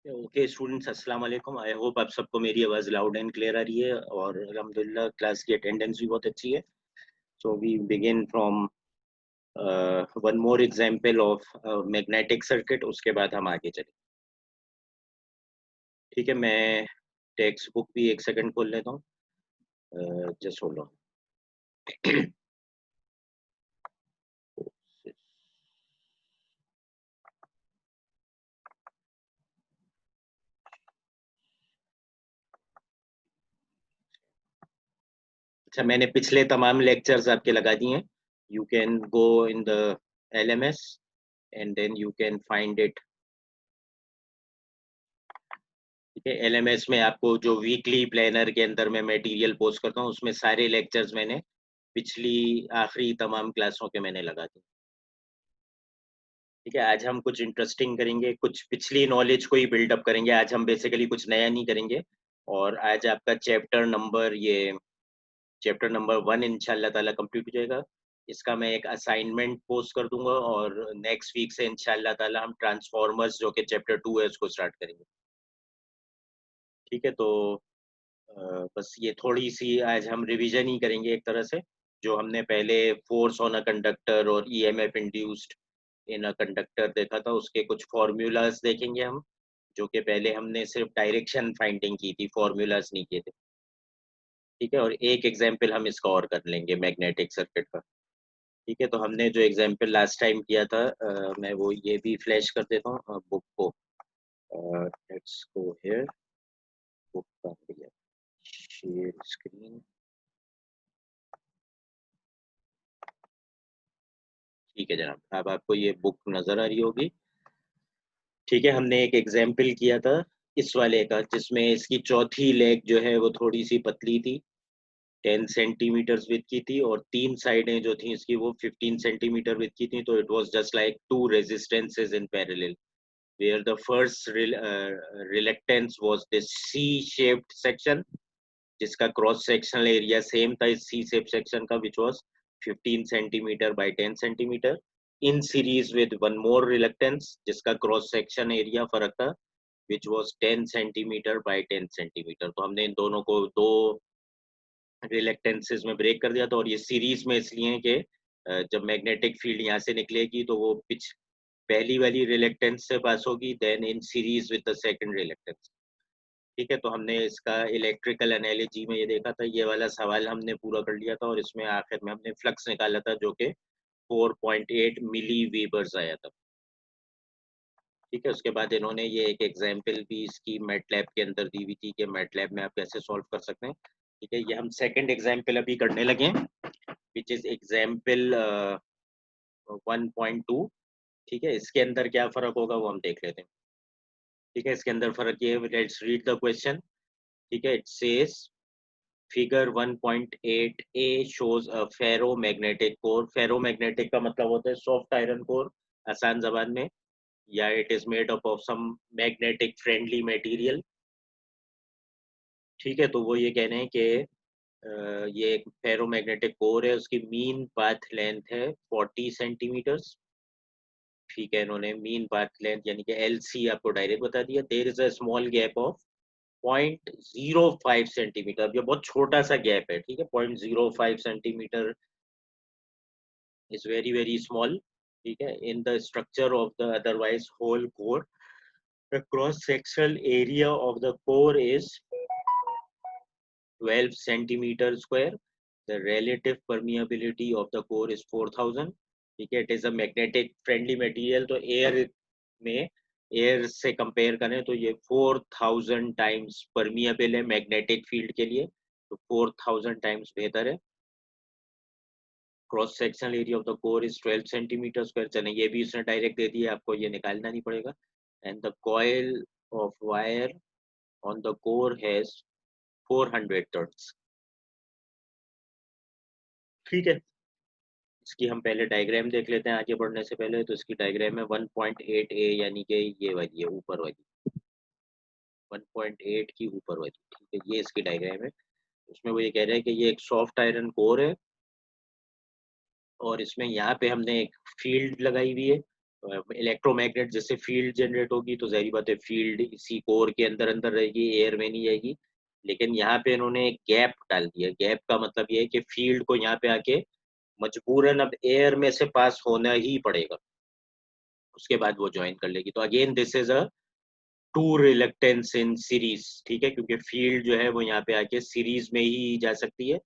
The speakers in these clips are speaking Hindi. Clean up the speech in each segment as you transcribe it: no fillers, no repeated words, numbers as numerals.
ओके स्टूडेंट्स, अस्सलाम वालेकुम। आई होप आप सबको मेरी आवाज़ लाउड एंड क्लियर आ रही है और अल्हम्दुलिल्लाह क्लास की अटेंडेंस भी बहुत अच्छी है। So we begin from one more example of magnetic circuit, उसके बाद हम आगे चलें। ठीक है, मैं टेक्स्ट बुक भी एक सेकंड खोल लेता हूँ। Just hold on. अच्छा, मैंने पिछले तमाम लेक्चर्स आपके लगा दिए हैं। You can go in the LMS and then you can find it. ठीक है, LMS में आपको जो वीकली प्लानर के अंदर मैं मटेरियल पोस्ट करता हूँ, उसमें सारे लेक्चर्स मैंने पिछली आखिरी तमाम क्लासों के मैंने लगा दी। ठीक है, आज हम कुछ इंटरेस्टिंग करेंगे, कुछ पिछली नॉलेज को ही बिल्डअप करेंगे। आज हम बेसिकली कुछ नया नहीं करेंगे और आज आपका चैप्टर नंबर 1 इंशाल्लाह ताला कंप्लीट हो जाएगा। इसका मैं एक असाइनमेंट पोस्ट कर दूँगा और नेक्स्ट वीक से इंशाल्लाह ताला हम ट्रांसफॉर्मर्स जो कि चैप्टर 2 है उसको स्टार्ट करेंगे। ठीक है, तो बस ये थोड़ी-सी आज हम रिवीजन ही करेंगे एक तरह से, जो हमने पहले फोर्स ऑन अ कंडक्टर और EMF induced in a conductor देखा था, उसके कुछ फ़ॉर्मूलाज़ देखेंगे हम, जो कि पहले हमने सिर्फ़ डायरेक्शन फाइंडिंग की थी, फ़ॉर्मूलाज़ नहीं किए थे। ठीक है, और एक एग्ज़ाम्पल हम इसका और कर लेंगे मैग्नेटिक सर्किट का। ठीक है, तो हमने जो एग्ज़ाम्पल लास्ट टाइम किया था, मैं वो ये भी फ्लैश कर देता हूँ बुक को। लेट्स गो हियर, बुक कहाँ गई है? Share screen. ठीक है जनाब, अब आपको ये बुक नज़र आ रही होगी। ठीक है, हमने एक एग्जाम्पल किया था इस वाले का, जिसमें इसकी चौथी लेग जो है वो थोड़ी-सी पतली थी, 10 सेंटीमीटर्स विड्थ की थी और 3 साइडें जो थी इसकी वो 15 सेंटीमीटर विड्थ की थी, तो it was just like 2 resistances in parallel, where the first reluctance was this C shaped section, जिसका क्रॉस सेक्शनल एरिया सेम था इस सी शेप सेक्शन का, which was 15 centimetre by 10 centimetre in series with one more reluctance, जिसका क्रॉस सेक्शन एरिया फर्क था, which was 10 centimetre by 10 centimetre. तो हमने इन दोनों को दो रिलक्टेंसेस में ब्रेक कर दिया था और ये सीरीज में इसलिए है कि जब मैग्नेटिक फील्ड यहाँ से निकलेगी तो वो पिछ पहली वाली रिलक्टेंस से पास होगी, then in series with the second reluctance. ठीक है, तो हमने इसका इलेक्ट्रिकल एनालॉजी में ये देखा था, ये वाला सवाल हमने पूरा कर लिया था और इसमें आखिर में हमने फ्लक्स निकाला था जो कि 4.8 मिली वीबर्स आया था। ठीक है, उसके बाद इन्होंने ये एक एग्जांपल भी इसकी मैटलैब के अंदर दी हुई थी कि मैटलैब में आप कैसे सॉल्व कर सकते हैं। ठीक है, ये हम सेकंड एग्जांपल अभी करने लगे हैं, व्हिच इज एग्जांपल 1.2। ठीक है, इसके अंदर क्या फ़र्क होगा वो हम देख लेते हैं। ठीक है, इसके अंदर फ़र्क ये है, लेट्स रीड द क्वेश्चन। ठीक है, it says figure 1.8 A shows a ferromagnetic core। Ferromagnetic का मतलब होता है सॉफ्ट आयरन कोर आसान जबान में, या it is made up of some magnetic friendly material. ठीक है, तो वो ये कह रहे हैं कि ये एक फेरोमैग्नेटिक कोर है, उसकी मीन पाथ लेंथ है 40 सेंटीमीटर्स। ठीक है, इन्होंने मीन पाथ लेंथ यानी कि LC आपको डायरेक्ट बता दिया। There is a small gap of 0.05 centimetre, ये बहुत छोटा सा गैप है। ठीक है, 0.05 सेंटीमीटर is very small। ठीक है, in the structure of the otherwise whole core, the cross sectional area of the core is 12 centimeter square। The relative permeability of the core is 4000। ठीक है, it is a magnetic friendly material, तो एयर से कंपेयर करें तो ये 4000 टाइम्स परमिएबल है मैग्नेटिक फील्ड के लिए, तो 4000 टाइम्स बेहतर है। Cross sectional area of the core is 12 centimetre square. चलें, ये भी उसने डायरेक्ट दे दिया, आपको ये निकालना नहीं पड़ेगा। And the coil of wire on the core has 400 turns. ठीक है, इसकी हम पहले डायग्राम देख लेते हैं आगे बढ़ने से पहले। तो इसकी डायग्राम है 1.8 ए, यानी कि ये वाली है ऊपर वाली, 1.8 की ऊपर वाली। ठीक है, ये इसकी डायग्राम है। उसमें वो ये कह रहे हैं कि ये एक सॉफ्ट आयरन कोर है और इसमें यहाँ पे हमने एक फील्ड लगाई हुई है इलेक्ट्रोमैग्नेट जैसे फील्ड जनरेट होगी तो ज़ाहिर बात है फील्ड इसी कोर के अंदर अंदर रहेगी, एयर में नहीं जाएगी। लेकिन यहाँ पे इन्होंने एक गैप डाल दिया। गैप का मतलब ये है कि फील्ड को यहाँ पे आके मजबूरन अब एयर में से पास होना ही पड़ेगा। उसके बाद वो जॉइन कर लेगी। तो again this is a two reluctance in series, ठीक है? क्योंकि फील्ड जो है वो यहाँ पे आके सीरीज़ में ही जा सकती है।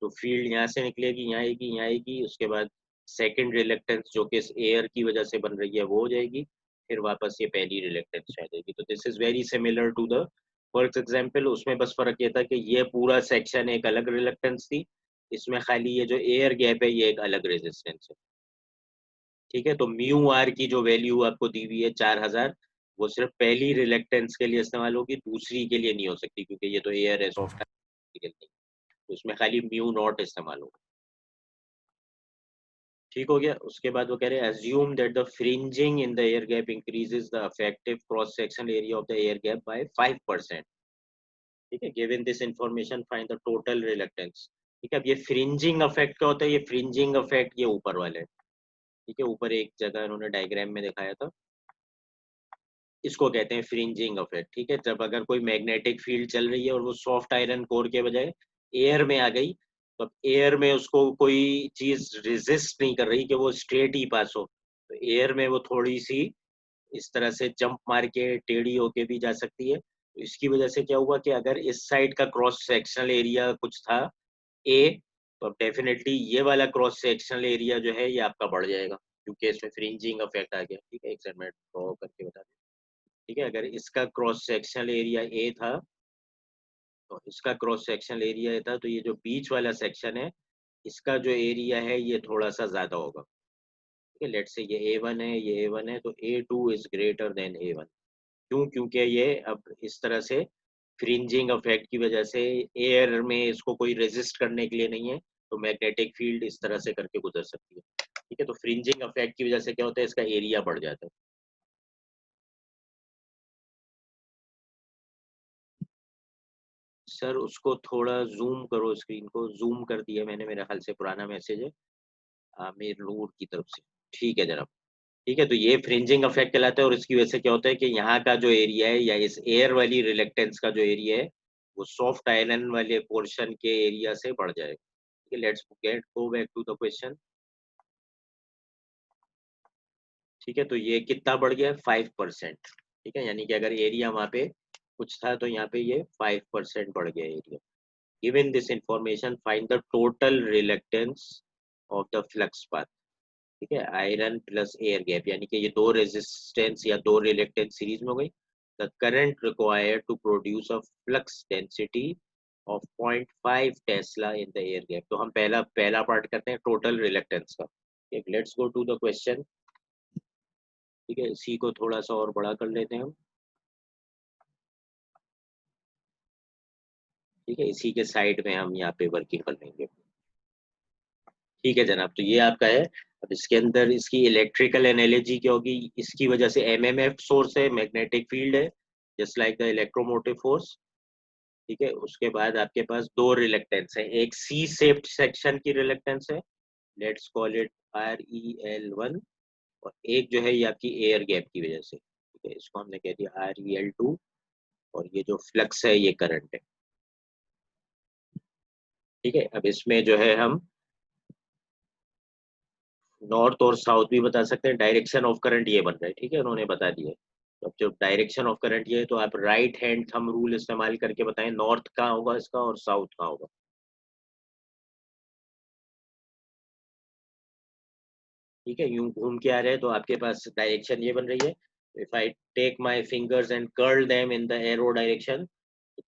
तो फील्ड यहाँ से निकलेगी, यहाँ आएगी, यहाँ आएगी, उसके बाद सेकंड रिलक्टेंस जो कि इस एयर की वजह से बन रही है वो हो जाएगी, फिर वापस ये पहली रिलक्टेंस आ जाएगी। तो this is very similar to the for example. उसमें बस फ़र्क ये था कि ये पूरा सेक्शन एक अलग रिलक्टेंस थी, इसमें खाली ये जो एयर गैप है ये एक अलग रेजिस्टेंस है। ठीक है? तो म्यू आर की जो वैल्यू आपको दी हुई है 4000, वो सिर्फ पहली रिलक्टेंस के लिए इस्तेमाल होगी, दूसरी के लिए नहीं हो सकती क्योंकि ये तो एयर है, सॉफ्ट है, नहीं। उसमें खाली म्यू नॉट इस्तेमाल होगा। ठीक हो गया। उसके बाद वो कह रहे हैं assume that the fringing in the air gap increases the effective cross sectional area of the air gap by 5%। ठीक है, given this information find the total reluctance। ठीक है, अब ये फ्रिंजिंग इफेक्ट क्या होता है? ये फ्रिंजिंग इफेक्ट ये ऊपर वाले, ठीक है, ऊपर एक जगह इन्होंने डायग्राम में दिखाया था, इसको कहते हैं फ्रिंजिंग इफेक्ट। ठीक है, जब अगर कोई मैग्नेटिक फील्ड चल रही है और वो सॉफ्ट आयरन कोर के बजाय एयर में आ गई, तो अब एयर में उसको कोई चीज रेजिस्ट नहीं कर रही कि वो स्ट्रेट ही पास हो, तो एयर में वो थोड़ी सी इस तरह से जंप मार के टेढ़ी होके भी जा सकती है। तो इसकी वजह से क्या हुआ कि अगर इस साइड का क्रॉस सेक्शनल एरिया कुछ था ए, तो अब डेफिनेटली ये वाला क्रॉस सेक्शनल एरिया जो है ये आपका बढ़ जाएगा, क्योंकि इसमें फ्रिंजिंग इफेक्ट आ गया। ठीक है, एक सेकंड में ड्रॉ करके बता दें। ठीक है, अगर इसका क्रॉस सेक्शनल एरिया ए था, तो इसका क्रॉस सेक्शनल एरिया ए था, तो ये जो बीच वाला सेक्शन है, इसका जो एरिया है ये थोड़ा सा ज्यादा होगा। ठीक है, लेट्स से ये ए1 है, ये ए1 है, तो A2 is greater than A1. क्यों? क्योंकि ये अब इस तरह से फ्रिंजिंग इफेक्ट की वजह से एयर में इसको कोई रेजिस्ट करने के लिए नहीं है, तो मैग्नेटिक फील्ड इस तरह से करके गुजर सकती है। ठीक है, तो फ्रिंजिंग इफेक्ट की वजह से क्या होता है, इसका एरिया बढ़ जाता है। सर उसको थोड़ा जूम करो, स्क्रीन को जूम कर दिया मैंने, मेरे ख्याल से पुराना मैसेज है आमिर नूर की तरफ से। ठीक है जनाब। ठीक है, तो ये फ्रिंजिंग इफेक्ट कहलाता है और इसकी वजह से क्या होता है कि यहाँ का जो एरिया है या इस एयर वाली रिलेक्टेंस का जो एरिया है वो सॉफ्ट आयरन वाले पोर्शन के एरिया से बढ़ जाएगा। ठीक है, let's get go back to the question. ठीक है, तो ये कितना बढ़ गया? 5%। ठीक है, यानी कि अगर एरिया वहाँ पे कुछ था तो यहाँ पे ये 5% बढ़ गया area. Given this information, find the total reluctance of the flux path। ठीक है, आयरन प्लस एयर गैप, यानी कि ये दो रेजिस्टेंस या दो रिलेक्टेंस सीरीज में हो गई। The current required to produce a flux density of 0.5 tesla in the air gap. तो हम पहला पहला पार्ट करते हैं टोटल रिलेक्टेंस का। Let's go to the question. ठीक है, इसी को थोड़ा सा और बड़ा कर लेते हैं हम। ठीक है, इसी के साइड में हम यहाँ पे वर्किंग कर लेंगे। ठीक है जनाब, तो ये आपका है। अब इसके अंदर इसकी इलेक्ट्रिकल एनालॉजी क्या होगी? इसकी वजह से एमएमएफ सोर्स है, मैग्नेटिक फील्ड है, just like the electromotive force. ठीक है, उसके बाद आपके पास दो रिलेक्टेंस है, एक सी शेप्ड सेक्शन की रिलेक्टेंस है, लेट्स कॉल इट REL1, और एक जो है ये आपकी एयर गैप की वजह से। ठीक है, इसको हमने कह दिया REL2, और ये जो फ्लक्स है ये करंट है। ठीक है, अब इसमें जो है हम नॉर्थ और साउथ भी बता सकते हैं। डायरेक्शन ऑफ करंट ये बन रहा है, ठीक है, उन्होंने बता दिया है। तो अब जब डायरेक्शन ऑफ करंट ये है तो आप राइट हैंड थंब रूल इस्तेमाल करके बताएं नॉर्थ कहाँ होगा इसका और साउथ कहाँ होगा। ठीक है, यूं घूम के आ रहे हैं तो आपके पास डायरेक्शन ये बन रही है। If I take my fingers and curl them in the arrow direction,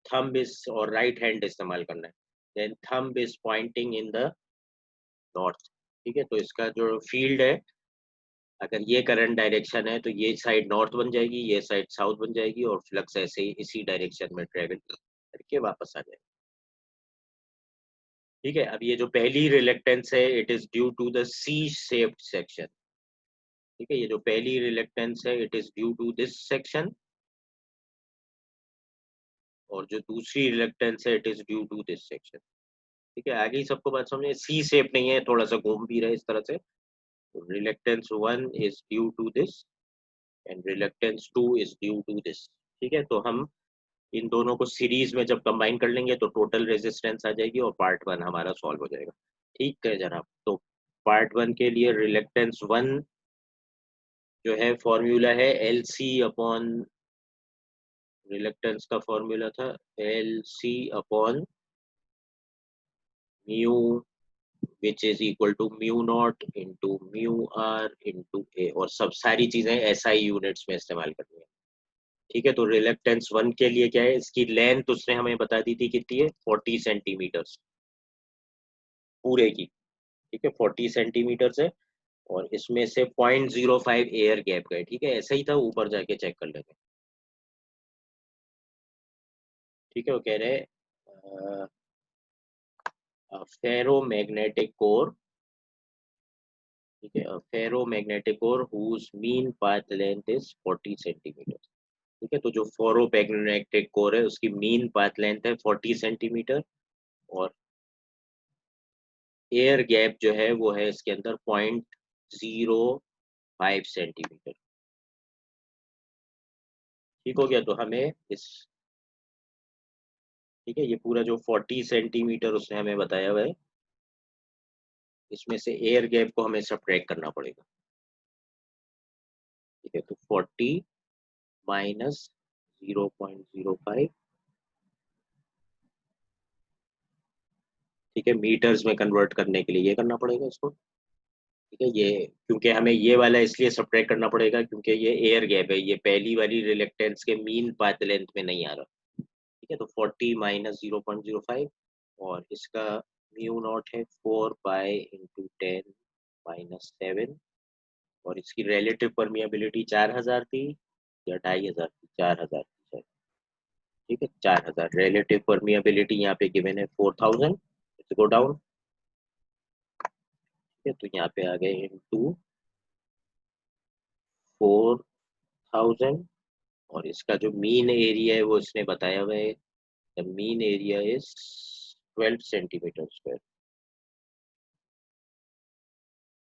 thumb is और राइट हैंड इस्तेमाल करना है, then thumb is pointing in the north. ठीक है, तो इसका जो फील्ड है, अगर ये करंट डायरेक्शन है तो ये साइड नॉर्थ बन जाएगी, ये साइड साउथ बन जाएगी, और फ्लक्स ऐसे ही इसी डायरेक्शन में ट्रेवल करके वापस आ जाएगा। ठीक है, अब ये जो पहली रिलेक्टेंस है it is due to the C shaped section. ठीक है, ये जो पहली रिलेक्टेंस है it is due to this section, और जो दूसरी रिलेक्टेंस है it is due to this section. ठीक है, आगे ही सबको बात समझे, सी शेप नहीं है, थोड़ा सा घूम भी रहा है इस तरह से। Reluctance 1 is due to this and reluctance 2 is due to this. ठीक है, तो हम इन दोनों को सीरीज में जब कंबाइन कर लेंगे तो टोटल रेजिस्टेंस आ जाएगी और पार्ट 1 हमारा सॉल्व हो जाएगा। ठीक है जनाब, तो पार्ट 1 के लिए रिलेक्टेंस 1 जो है फॉर्मूला है एल सी अपॉन, रिलेक्टेंस का फॉर्मूला था L C upon mu which is equal to mu not into mu R into A, और सब सारी चीजें एसआई यूनिट्स में इस्तेमाल करनी है। ठीक है, तो रिलेक्टेंस 1 के लिए क्या है, इसकी लेंथ उसने हमें बता दी थी कितनी है, 40 सेंटीमीटर पूरे की। ठीक है, 40 सेंटीमीटर है और इसमें से 0.05 एयर गैप गए। ठीक है, ऐसा ही था, ऊपर जाके चेक कर लेंगे। ठीक है, वो कह रहे हैं फेरोमैग्नेटिक कोर। ठीक है, ferromagnetic core whose mean path length is 40 centimetre. ठीक है, तो जो फेरोमैग्नेटिक कोर है उसकी मीन पाथ लेंथ है 40 सेंटीमीटर और एयर गैप जो है वो है इसके अंदर 0.05 सेंटीमीटर। ठीक हो गया, तो हमें इस, ठीक है, ये पूरा जो 40 सेंटीमीटर उसने हमें बताया हुआ है, इसमें से एयर गैप को हमें सब्ट्रैक्ट करना पड़ेगा। ठीक है, तो 40 माइनस 0.05। ठीक है, मीटर्स में कन्वर्ट करने के लिए ये करना पड़ेगा इसको। ठीक है, ये क्योंकि हमें ये वाला इसलिए सब्ट्रैक्ट करना पड़ेगा क्योंकि ये एयर गैप है, ये पहली वाली रिलेक्टेंस के मीन पाथ लेंथ में नहीं आ रहा। ठीक है, तो 40 माइनस 0.05 और इसका म्यू नॉट है 4 पाई इंटू 10 माइनस 7 और इसकी रिलेटिव परमिएबिलिटी 4000 थी या 2500 थी, 4000 थी शायद। ठीक है, 4000 रिलेटिव परमिएबिलिटी यहाँ पे गिवन है 4000। Go down. ठीक है, तो यहाँ पे आ गए इनटू 4000 और इसका जो मीन एरिया है वो इसने बताया हुआ है, the mean area is 12 centimetre square.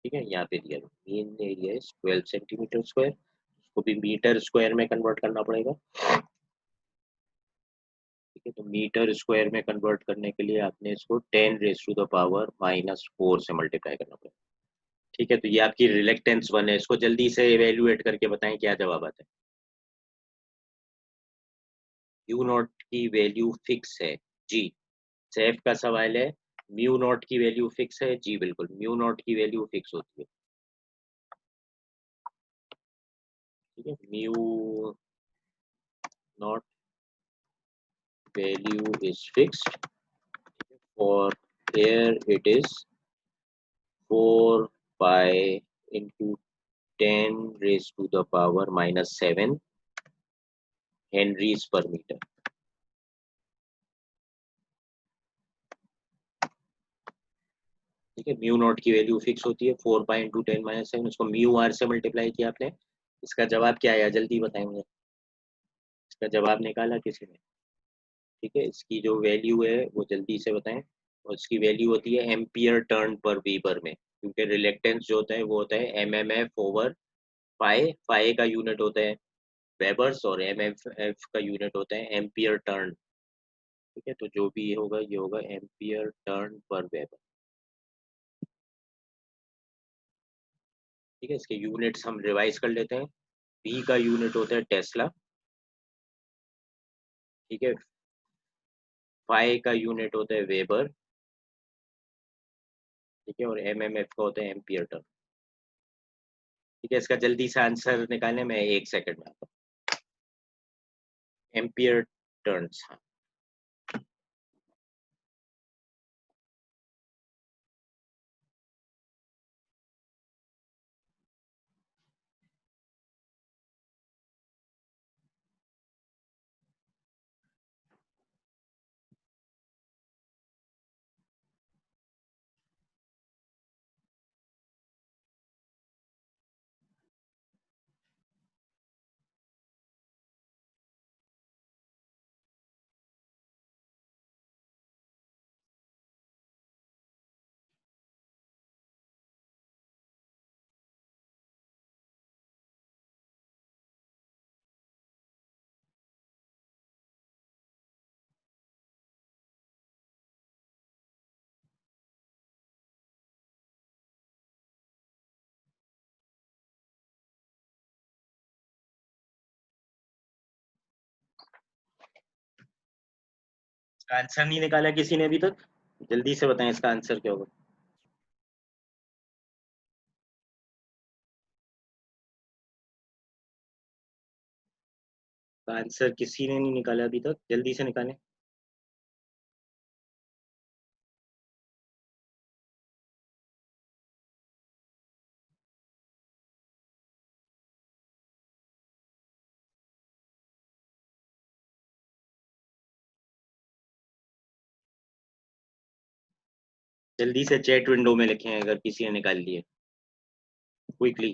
ठीक है, यहाँ पे दिया mean area is 12 centimetre square, उसको भी मीटर स्क्वायर में कन्वर्ट करना पड़ेगा। ठीक है, तो मीटर स्क्वायर में कन्वर्ट करने के लिए आपने इसको 10 raised to the power -4 से मल्टीप्लाई करना पड़ेगा। ठीक है, तो ये आपकी रिलेक्टेंस 1 है, इसको जल्दी से इवेल्युएट करके बताएं क्या जवाब आता है। म्यू नॉट की वैल्यू फिक्स है जी, सैफ का सवाल है म्यू नॉट की वैल्यू फिक्स है जी, बिल्कुल म्यू नॉट की वैल्यू फिक्स होती है। ठीक है, mu naught value is fixed for air it is 4 pi into 10 raised to the power -7 Henrys पर मीटर। ठीक है, म्यू नॉट की वैल्यू फिक्स होती है 4 पाई इंटू 10 - 7, उसको म्यू आर से मल्टीप्लाई किया आपने। इसका जवाब क्या आया जल्दी बताएं मुझे, इसका जवाब निकाला किसी ने? ठीक है, इसकी जो वैल्यू है वो जल्दी से बताएं, और इसकी वैल्यू होती है एम्पियर टर्न पर वीबर में, क्योंकि रिलेक्टेंस जो होता है वो होता है एमएमएफ ओवर फाई, फाई का यूनिट होता है वेबर्स और एमएफ का यूनिट होता है एम्पियर टर्न। ठीक है, तो जो भी ये होगा ये होगा एम्पियर टर्न पर वेबर। ठीक है, इसके यूनिट्स हम रिवाइज कर लेते हैं। बी का यूनिट होता है टेस्ला। ठीक है, फाई का यूनिट होता है वेबर। ठीक है, और एमएमएफ का होता है एम्पियर टर्न। ठीक है, इसका जल्दी से आंसर निकालने में 1 सेकंड में आता हूँ। एम्पियर टर्न्स, हाँ। इसका आंसर नहीं निकाला किसी ने अभी तक? जल्दी से बताएं इसका आंसर क्या होगा। इसका आंसर किसी ने नहीं निकाला अभी तक, जल्दी से निकालें। जल्दी से चैट विंडो में लिखें अगर किसी ने निकाल लिए, क्विकली।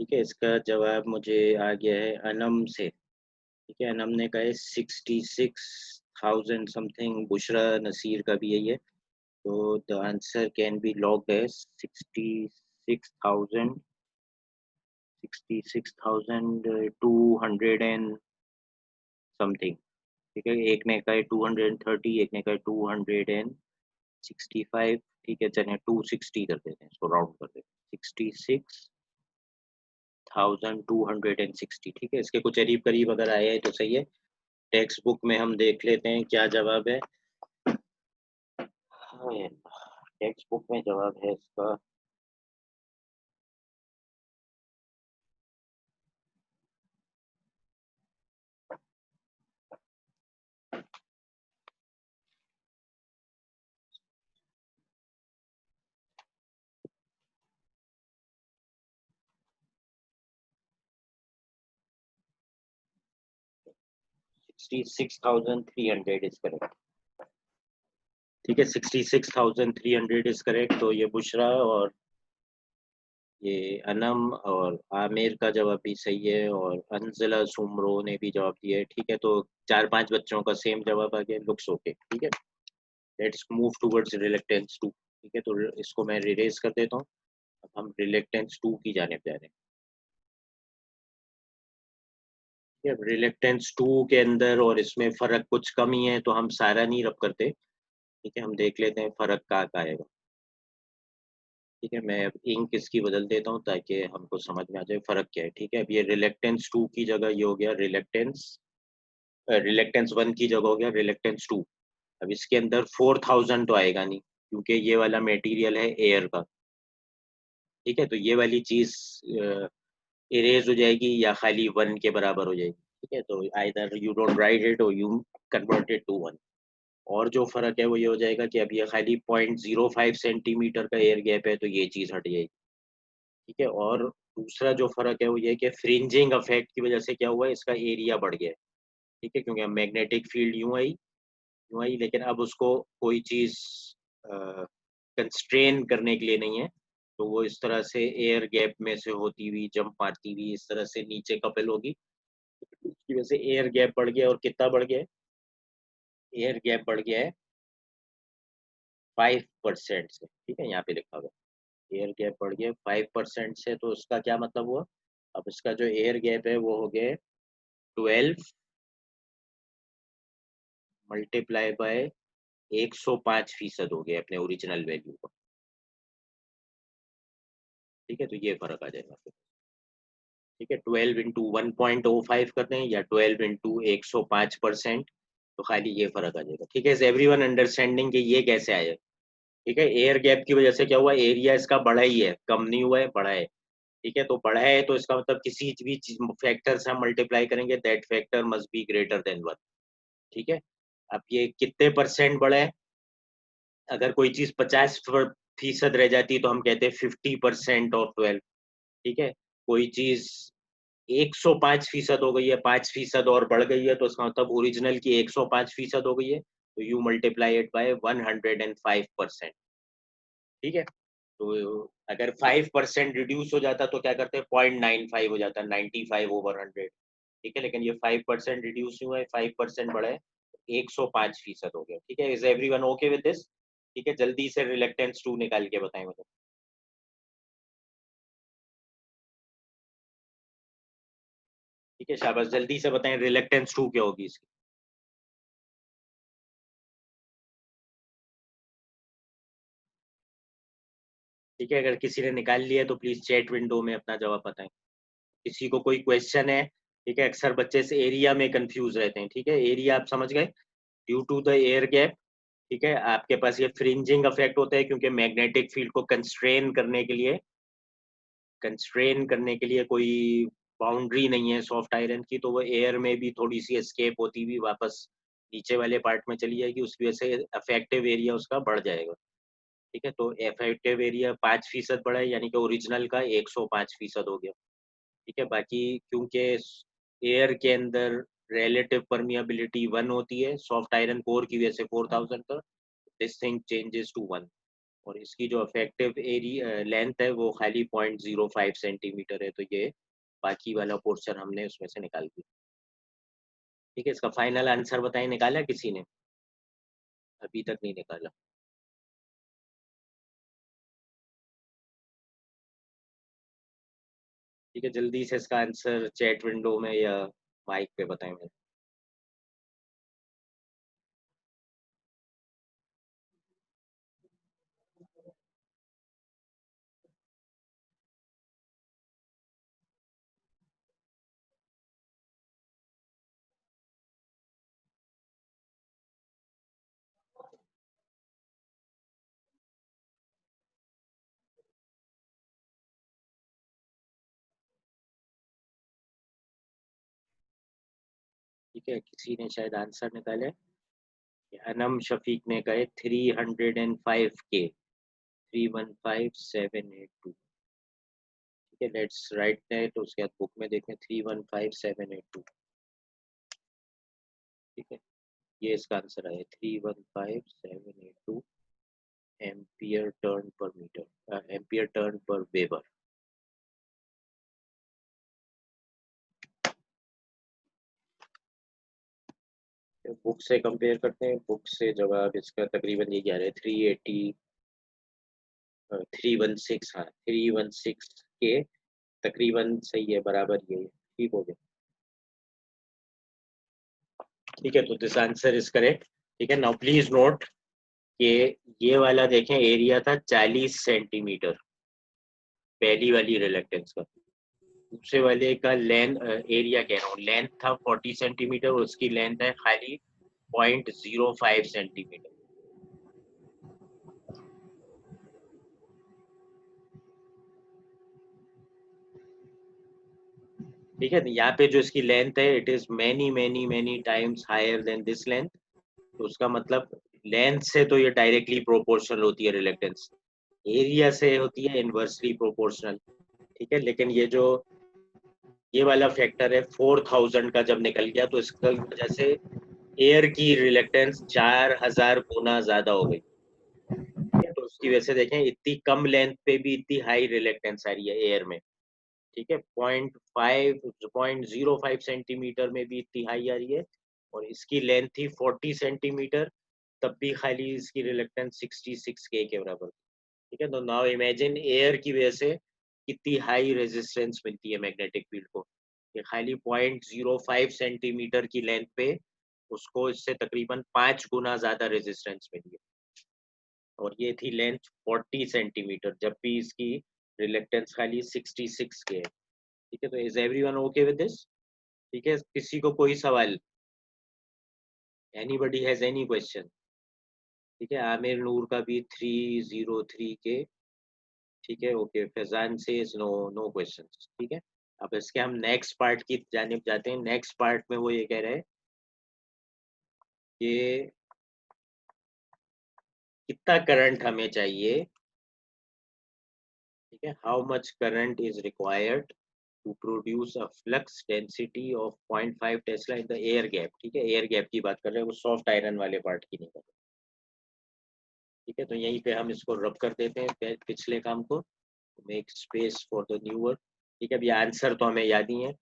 ठीक है, इसका जवाब मुझे आ गया है अनम से। ठीक है, अनम ने कहा है 66,000 समथिंग। बुशरा नसीर का भी यही है। तो the answer can be logged as 66,000, 66,200 and something. ठीक है, एक ने कहा है 230, एक ने कहा है 265। ठीक है, चलिए 260 कर देते हैं, इसको राउंड कर देते हैं, 66,260। ठीक है, इसके कुछ करीब करीब अगर आया है तो सही है। टेक्स्ट बुक में हम देख लेते हैं क्या जवाब है। हाँ, टेक्स्ट बुक में जवाब है इसका 66,300 इज करेक्ट। ठीक है, 66,300 इज करेक्ट। तो ये बुशरा और ये अनम और आमिर का जवाब भी सही है, और अंजला सुमरो ने भी जवाब दिया है। ठीक है, तो 4-5 बच्चों का सेम जवाब आ गया। Looks okay. ठीक है, let's move towards reluctance two. ठीक है, तो इसको मैं रिरेज कर देता हूँ। अब हम रिलेक्टेंस टू की जाने जा रहे हैं। ठीक है, रिलेक्टेंस टू के अंदर और इसमें फर्क कुछ कम ही है, तो हम सारा नहीं रब करते। ठीक है, हम देख लेते हैं फर्क कहाँ का आएगा। ठीक है, मैं अब इंक इसकी बदल देता हूँ ताकि हमको समझ में आ जाए फर्क क्या है। ठीक है, अब ये रिलेक्टेंस टू की जगह ये हो गया रिलेक्टेंस वन की जगह हो गया रिलेक्टेंस टू। अब इसके अंदर 4,000 तो आएगा नहीं, क्योंकि ये वाला मटेरियल है एयर का। ठीक है, तो ये वाली चीज इरेज हो जाएगी या खाली वन के बराबर हो जाएगी। ठीक है, तो either you don't write it or you convert it to one. और जो फर्क है वो ये हो जाएगा कि अब ये खाली 0.05 सेंटीमीटर का एयर गैप है, तो ये चीज हट जाएगी। ठीक है, और दूसरा जो फर्क है वो ये है कि फ्रिंजिंग इफेक्ट की वजह से क्या हुआ है, इसका एरिया बढ़ गया है। ठीक है, क्योंकि मैग्नेटिक फील्ड यूं आई, लेकिन अब उसको कोई चीज कंस्ट्रेन करने के लिए नहीं है। तो वो इस तरह से एयर गैप में से होती हुई जंप मारती हुई इस तरह से नीचे कपल होगी। उसकी वजह से एयर गैप बढ़ गया, और कितना बढ़ गया है? एयर गैप बढ़ गया है 5% से। ठीक है, यहाँ पे लिखा हुआ है एयर गैप बढ़ गया 5% से। तो उसका क्या मतलब हुआ? अब इसका जो एयर गैप है वो हो गया 12 मल्टीप्लाई बाय 105% हो गया अपने ओरिजिनल वैल्यू को। ठीक है, तो ये फर्क आ जाएगा फिर। ठीक है, 12 इंटू 1.05 कर दें या 12 इंटू 105%, तो खाली ये फर्क आ जाएगा। ठीक है, इज एवरीवन अंडरस्टैंडिंग कि ये कैसे आया? ठीक है, एयर गैप की वजह से क्या हुआ, एरिया इसका बढ़ा ही है, कम नहीं हुआ है, बढ़ा है। ठीक है, तो बढ़ा है तो इसका मतलब किसी भी चीज फैक्टर से हम मल्टीप्लाई करेंगे, that factor must be greater than 1। ठीक है, अब ये कितने परसेंट बढ़ा है? अगर कोई चीज 50% रह जाती तो हम कहते हैं 50% ऑफ 12। ठीक है, कोई चीज 105% हो गई है, 5% और बढ़ गई है, तो इसका मतलब ओरिजिनल की 105% हो गई है, तो यू मल्टीप्लाई इट बाय 105%। ठीक है, तो अगर 5% रिड्यूस हो जाता तो क्या करते हैं, 0.95 हो जाता, 95/100। ठीक है, लेकिन ये 5% रिड्यूस हुआ है, 5% बढ़ा है, 105% हो गया। ठीक है, is everyone okay with this? ठीक है, जल्दी से रिलेक्टेंस टू निकाल के बताएं मुझे। ठीक है, शाबाश, जल्दी से बताएं रिलेक्टेंस टू क्या होगी इसकी। ठीक है, अगर किसी ने निकाल लिया है तो प्लीज चैट विंडो में अपना जवाब बताएं। किसी को कोई क्वेश्चन है? ठीक है, अक्सर बच्चे इस एरिया में कंफ्यूज रहते हैं। ठीक है, एरिया आप समझ गए? Due to the air gap, ठीक है, आपके पास ये फ्रिंजिंग इफेक्ट होता है क्योंकि मैग्नेटिक फील्ड को कंस्ट्रेन करने के लिए कोई बाउंड्री नहीं है सॉफ्ट आयरन की, तो वो एयर में भी थोड़ी सी एस्केप होती हुई वापस नीचे वाले पार्ट में चली जाएगी, उसकी वजह से इफेक्टिव एरिया उसका बढ़ जाएगा। ठीक है, तो इफेक्टिव एरिया 5% बढ़ा है, यानी कि ओरिजिनल का 105% हो गया। ठीक है, बाकी क्योंकि एयर के अंदर रिलेटिव परमिएबिलिटी 1 होती है, सॉफ्ट आयरन कोर की वजह से 4000 का, दिस थिंग चेंजेस टू 1। और इसकी जो इफेक्टिव एरिया लेंथ है वो खाली 0.05 सेंटीमीटर है, तो ये बाकी वाला पोर्शन हमने उसमें से निकाल दिया। ठीक है, इसका फाइनल आंसर बताएं, निकाला किसी ने? अभी तक नहीं निकाला। ठीक है, जल्दी से इसका आंसर चैट विंडो में या माइक पे बताएं मेरे। ठीक है, किसी ने शायद आंसर निकाले। अनम शफीक ने कहे 305 के, 315782। ठीक है, लेट्स राइट दैट, उसके बाद बुक में देखें 315782। ठीक है, ये इसका आंसर है 315782 एम्पियर टर्न पर मीटर, एम्पियर टर्न पर वेबर। बुक से कंपेयर करते हैं, बुक से जवाब इसका तकरीबन ये क्या है, 316, हाँ 316 के तकरीबन सही है, बराबर ये है, ठीक हो गया। ठीक है, तो दिस आंसर इज करेक्ट। ठीक है, नाउ प्लीज नोट कि ये वाला देखें एरिया था 40 सेंटीमीटर, पहली वाली रिलेक्टेंस का। दूसरे वाले का लेंथ, एरिया कह रहा हूँ, लेंथ था 40 सेंटीमीटर, और उसकी लेंथ है खाली 0.05 सेंटीमीटर। ठीक है, यहाँ पे जो इसकी लेंथ है it is many many many times higher than this length, तो उसका मतलब लेंथ से तो ये डायरेक्टली प्रोपोर्शनल होती है रिलेक्टेंस, एरिया से होती है इनवर्सली प्रोपोर्शनल। ठीक है, लेकिन ये वाला फैक्टर है 4000 का जब निकल गया, तो इसका वजह से एयर की रिलेक्टेंस 4000 गुना ज्यादा हो गई। तो उसकी वजह से देखें इतनी कम लेंथ पे भी इतनी हाई रिलेक्टेंस आ रही है एयर में। ठीक है, 0.05 में भी इतनी हाई आ रही है, और इसकी लेंथ थी 40 सेंटीमीटर, तब भी खाली इसकी रिलेक्टेंस 66 के बराबर। ठीक है, तो नाउ इमेजिन एयर की वजह से कितनी हाई रेजिस्टेंस मिलती है मैग्नेटिक फील्ड को, ये खाली 0.05 सेंटीमीटर की लेंथ पे उसको इससे तकरीबन 5 गुना ज्यादा रेजिस्टेंस मिली है, और ये थी लेंथ 40 सेंटीमीटर, जब भी इसकी रिलेक्टेंस खाली 66 के है। ठीक है, तो is everyone okay with this? ठीक है, किसी को कोई सवाल? Anybody has any question? ठीक है, आमिर नूर का भी 303 के। ठीक है, ओके, फैजान से नो, नो क्वेश्चन। ठीक है, अब इसके हम नेक्स्ट पार्ट की जानिब जाते हैं। नेक्स्ट पार्ट में वो ये कह रहे हैं कि कितना करंट हमें चाहिए। ठीक है, how much current is required to produce a flux density of 0.5 tesla in the air gap. ठीक है, एयर गैप की बात कर रहे हैं, वो सॉफ्ट आयरन वाले पार्ट की नहीं कर रहे। ठीक है, तो यहीं पे हम इसको रब कर देते हैं पिछले काम को, make space for the new word. ठीक है, अभी आंसर तो हमें याद ही है,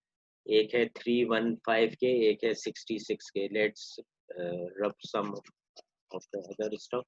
एक है 315 के, एक है 66 के। लेट्स रब सम ऑफ द अदर स्टफ।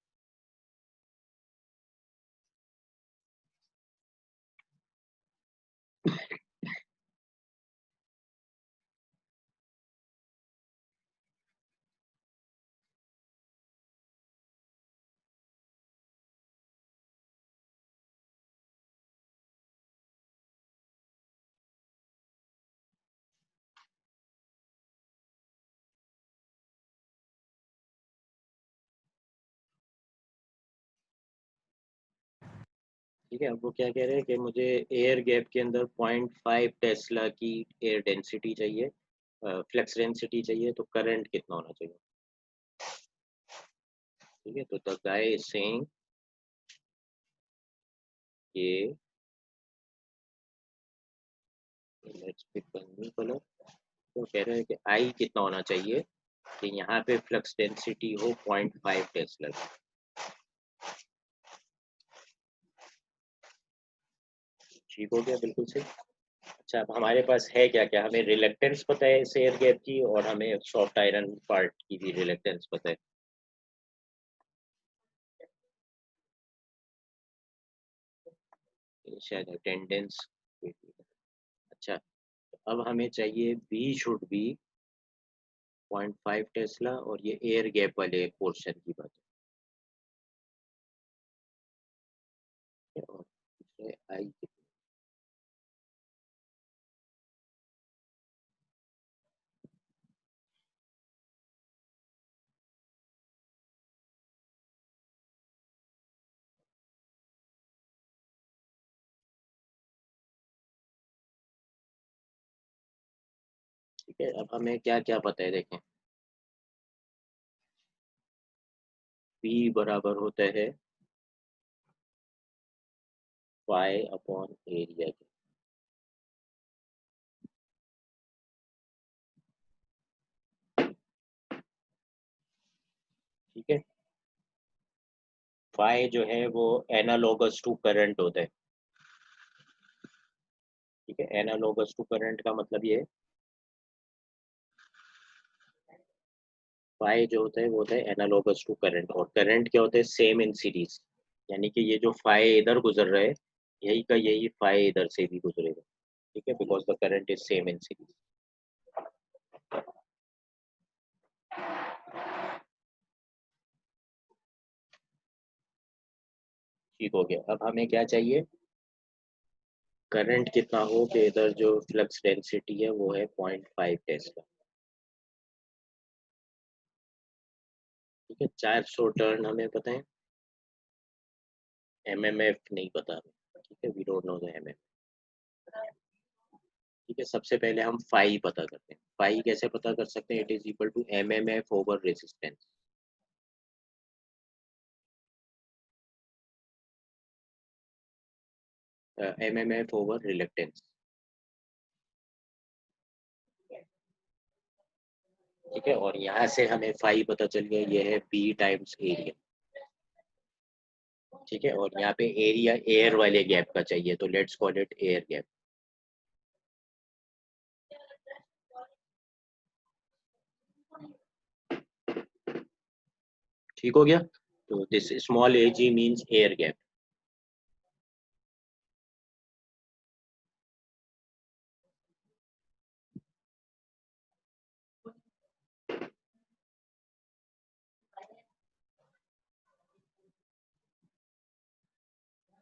ठीक है, अब वो क्या कह रहे हैं कि मुझे एयर गैप के अंदर 0.5 टेस्ला की एयर डेंसिटी चाहिए, फ्लक्स डेंसिटी चाहिए, तो करंट कितना होना चाहिए? ठीक है, तो द गाय इज सेइंग कि let's pick a new colour. तो कह रहे हैं कि आई कितना होना चाहिए कि यहाँ पे फ्लक्स डेंसिटी हो 0.5 टेस्ला की। ठीक हो गया, बिल्कुल सही। अच्छा, अब हमारे पास है क्या क्या, हमें रिलेक्टेंस पता है इस एयर गैप की, और हमें सॉफ्ट आयरन पार्ट की भी रिलेक्टेंस पता है। ये शायद अटेंडेंस। अच्छा, अब हमें चाहिए बी शुड बी 0.5 टेस्ला, और ये एयर गैप वाले पोर्शन की बात है, और आई। ठीक है, अब हमें क्या क्या पता है देखें। बी बराबर होता है पाई अपॉन एरिया के। ठीक है, फाई जो है वो एनालोगस टू करंट होता है। ठीक है, एनालोगस टू करंट का मतलब ये है, फाई जो होता है वो होता है एनालोगस टू करंट, और करंट क्या होता है, सेम इन सीरीज। यानी कि ये जो फाई इधर गुजर रहा है, यही का यही फाई इधर से भी गुजरेगा। ठीक है, because the current is same in series. ठीक हो गया, अब हमें क्या चाहिए, करंट कितना हो कि इधर जो फ्लक्स डेंसिटी है वो है 0.5 टेस्ला। ठीक है, 400 टर्न हमें पता है, एमएमएफ नहीं पता हमें। ठीक है, we don't know the MMF. ठीक है, सबसे पहले हम फाई पता करते हैं। फाई कैसे पता कर सकते हैं, it is equal to MMF over resistance. MMF over reluctance. ठीक है, और यहाँ से हमें फाई पता चल गया, ये है बी टाइम्स एरिया। ठीक है, और यहाँ पे एरिया एयर वाले गैप का चाहिए, तो let's call it air gap. ठीक हो गया, तो this small A G means air gap.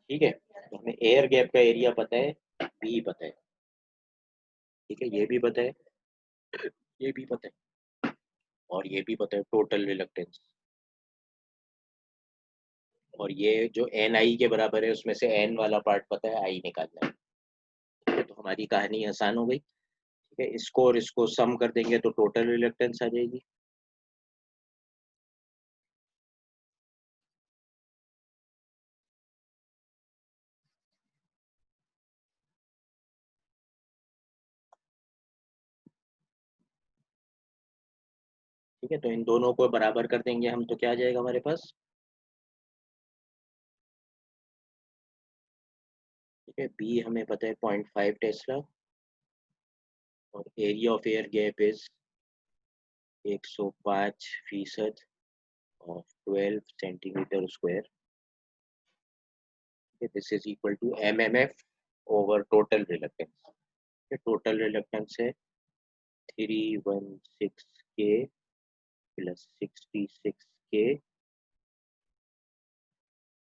ठीक है, तो हमें एयर गैप का एरिया पता है, बी पता है। ठीक है, ये भी पता है, ये भी पता है, और ये भी पता है टोटल रिलक्टेंस। और ये जो एन आई के बराबर है उसमें से एन वाला पार्ट पता है, आई निकालना है। ठीक है, तो हमारी कहानी आसान हो गई। ठीक है, इसको और इसको सम कर देंगे तो टोटल रिलक्टेंस आ जाएगी। ठीक है, तो इन दोनों को बराबर कर देंगे हम, तो क्या आ जाएगा हमारे पास। ठीक है, बी हमें पता है 0.5 टेस्ला, और area of air gap is 105% of 12 centimetre square. This is equal to MMF over total reluctance. Total reluctance है 316 के प्लस 66 के,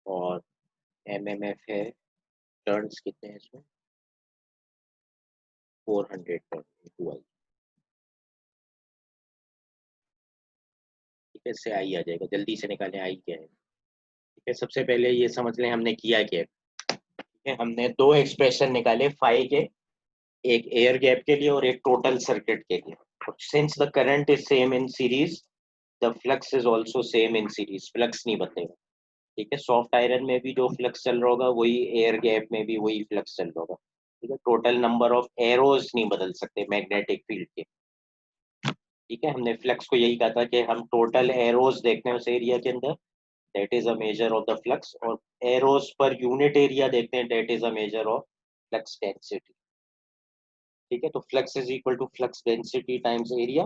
और एमएमएफ है, टर्न्स कितने हैं इसमें, 400 टर्न इंटू आई। ठीक है, इससे आई आ जाएगा, जल्दी से निकालें आई क्या है। ठीक है, सबसे पहले ये समझ लें हमने किया क्या है। हमने दो एक्सप्रेशन निकाले फाई के, एक एयर गैप के लिए और एक टोटल सर्किट के लिए. Since the current is same in series, the flux is also same in series. Flux नहीं बदलेगा. ठीक है, सॉफ्ट आयरन में भी जो फ्लक्स चल रहा होगा वही एयर गैप में भी वही फ्लक्स चल रहा होगा. ठीक है, टोटल नंबर ऑफ एरोज नहीं बदल सकते मैग्नेटिक फील्ड के. ठीक है, हमने फ्लक्स को यही कहा था कि हम टोटल एरोज देखते हैं उस एरिया के अंदर, that is a measure of the flux, और एरोज पर यूनिट एरिया देखते हैं, that is a measure of flux density. ठीक है, तो flux is equal to flux density times area,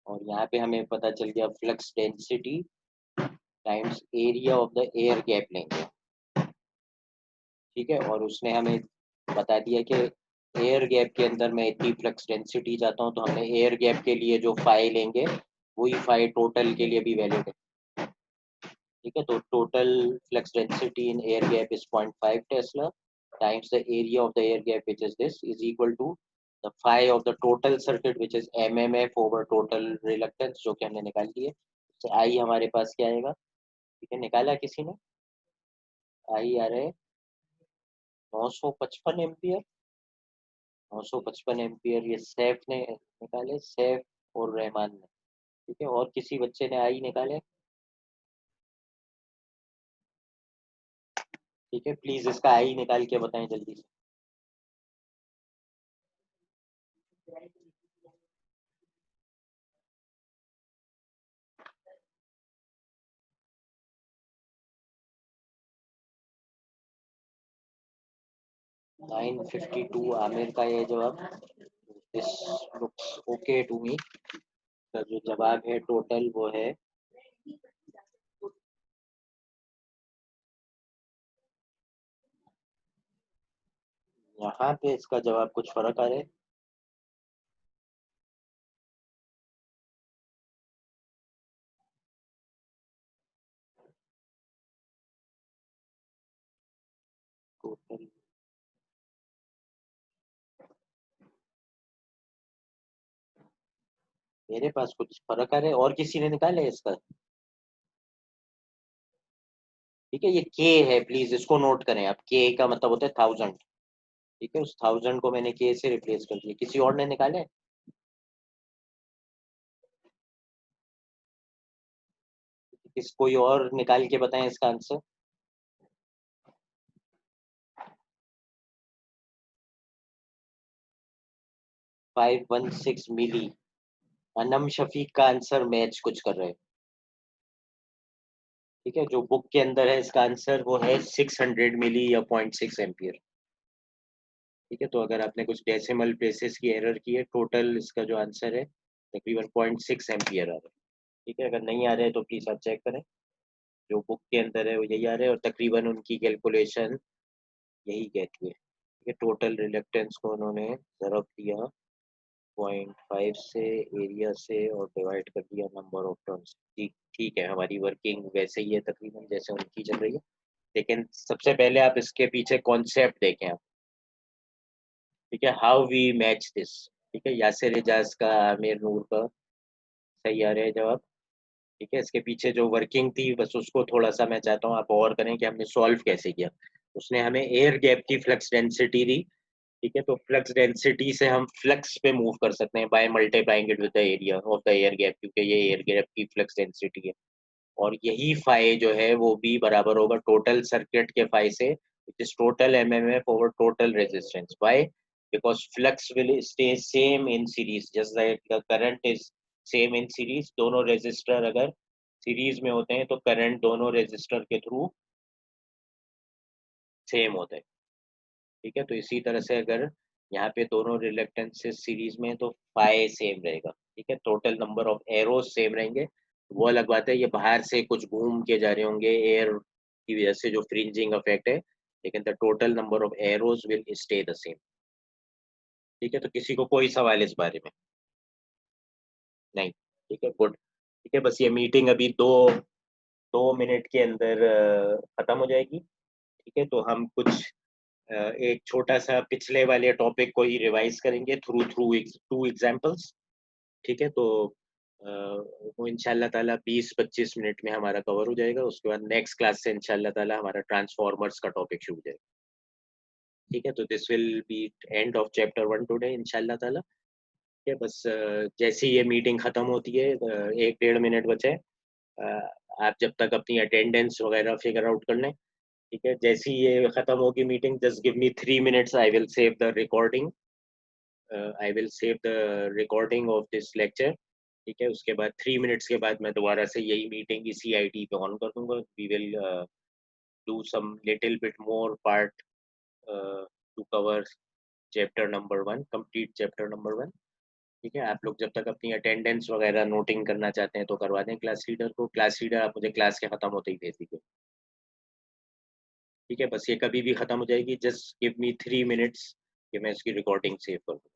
और यहाँ पे हमें पता चल गया flux density times area of the air gap लेंगे. ठीक है, और उसने हमें बता दिया कि एयर गैप के अंदर मैं इतनी फ्लक्स डेंसिटी चाहता हूँ, तो हमने एयर गैप के लिए जो फाई लेंगे वही फाई टोटल के लिए भी वैलिड है. ठीक है, तो total flux density in air gap is 0.5 Tesla times the area of the air gap, which is this, is equal to the phi of the total circuit, which is mmf over total reluctance, जो कि हमने निकाल ली है. तो आई हमारे पास क्या आएगा? ठीक है, निकाला किसी ने? आई आ रहे 955 एम्पियर. 955 एम्पियर ये सैफ ने निकाले, सैफ और रहमान ने. ठीक है, और किसी बच्चे ने आई निकाले? ठीक है, प्लीज इसका आई निकाल के बताएं जल्दी से. 952 आमिर का ये जवाब. This looks okay to me. का जो जवाब है टोटल वो है यहाँ पे इसका जवाब कुछ फर्क आ रहा है. टोटल मेरे पास कुछ फर्क आ रहा है, और किसी ने निकाला है इसका? ठीक है, ये के है, प्लीज इसको नोट करें आप. के का मतलब होता है 1000. ठीक है, उस 1000 को मैंने के से रिप्लेस कर दिया. किसी और ने निकाले? किस कोई और निकाल के बताएं इसका आंसर. 516 मिली. अनम शफीक का आंसर मैच कुछ कर रहे हैं. ठीक है, जो बुक के अंदर है इसका आंसर वो है 600 मिली या 0.6 एम्पियर. ठीक है, तो अगर आपने कुछ डेसिमल प्लेसेस की एरर की है, टोटल इसका जो आंसर है तकरीबन 0.6 एम्पियर आ रहा है. ठीक है, अगर नहीं आ रहे तो प्लीज आप चेक करें. जो बुक के अंदर है वो यही आ रहा है, और तकरीबन उनकी कैलकुलेशन यही कहती है. ठीक है, टोटल रिलक्टेंस को उन्होंने ज़रब दिया 0.5 से, एरिया से, और डिवाइड कर दिया नंबर ऑफ टर्म्स. ठीक ठीक है, हमारी वर्किंग वैसे ही है तकरीबन जैसे उनकी चल रही है. लेकिन सबसे पहले आप इसके पीछे कॉन्सेप्ट देखें आप. ठीक है, हाउ वी मैच दिस. ठीक है, यासिर एजाज का, आमिर नूर का सही आ रहा है जवाब. ठीक है, इसके पीछे जो वर्किंग थी बस उसको थोड़ा सा मैं चाहता हूँ आप और करें कि हमने सॉल्व कैसे किया. उसने हमें एयर गैप की फ्लक्स डेंसिटी दी. ठीक है, तो फ्लक्स डेंसिटी से हम फ्लक्स पे मूव कर सकते हैं by multiplying it with the area of the air gap, क्योंकि ये एयर गैप की फ्लक्स डेंसिटी है. और यही फाई जो है वो भी बराबर होगा टोटल सर्किट के फाई से, which is total mmf over total resistance. Why? Because flux will stay same in series, just like the current is same in series. दोनों रेजिस्टर अगर सीरीज में होते हैं तो करंट दोनों रेजिस्टर के थ्रू सेम होता है. ठीक है, तो इसी तरह से अगर यहाँ पे दोनों रिलक्टेंसेस सीरीज में तो फाई सेम रहेगा. ठीक है, total number of arrows same रहेंगे. वो अलग बात है, ये बाहर से कुछ घूम के जा रहे होंगे एयर की वजह से जो फ्रिंजिंग इफेक्ट है, लेकिन the total number of arrows will stay the same. ठीक है, तो किसी को कोई सवाल इस बारे में? नहीं. ठीक है, गुड. ठीक है, बस ये मीटिंग अभी 2 मिनट के अंदर खत्म हो जाएगी. ठीक है, तो हम कुछ एक छोटा सा पिछले वाले टॉपिक को ही रिवाइज करेंगे थ्रू थ्रू 2 एग्जांपल्स. ठीक है, तो वो इंशाल्लाह ताला 20-25 मिनट में हमारा कवर हो जाएगा. उसके बाद नेक्स्ट क्लास से इंशाल्लाह ताला हमारा ट्रांसफॉर्मर्स का टॉपिक शुरू हो जाएगा. ठीक है, तो this will be end of chapter 1 today इंशाल्लाह ताला। ठीक है, बस जैसे ही ये मीटिंग खत्म होती है 1 डेढ़ मिनट बचे हैं, आप जब तक अपनी अटेंडेंस वगैरह फिगर आउट कर लें। ठीक है, जैसे ही ये खत्म होगी meeting, just give me 3 minutes, I will save the recording. I will save the recording of this lecture. ठीक है, उसके बाद 3 मिनट्स के बाद मैं दोबारा से यही मीटिंग इसी आईडी पे ऑन कर दूंगा। We will do some little bit more part two cover chapter number 1, complete chapter number 1। ठीक है, आप लोग जब तक अपनी अटेंडेंस वगैरह नोटिंग करना चाहते हैं तो करवा दें क्लास लीडर को। क्लास लीडर आप मुझे क्लास के खत्म होते ही भेज दीजिए। ठीक है, बस ये कभी भी खत्म हो जाएगी, जस्ट गिव मी 3 मिनट्स कि मैं इसकी रिकॉर्डिंग सेव कर दूँ।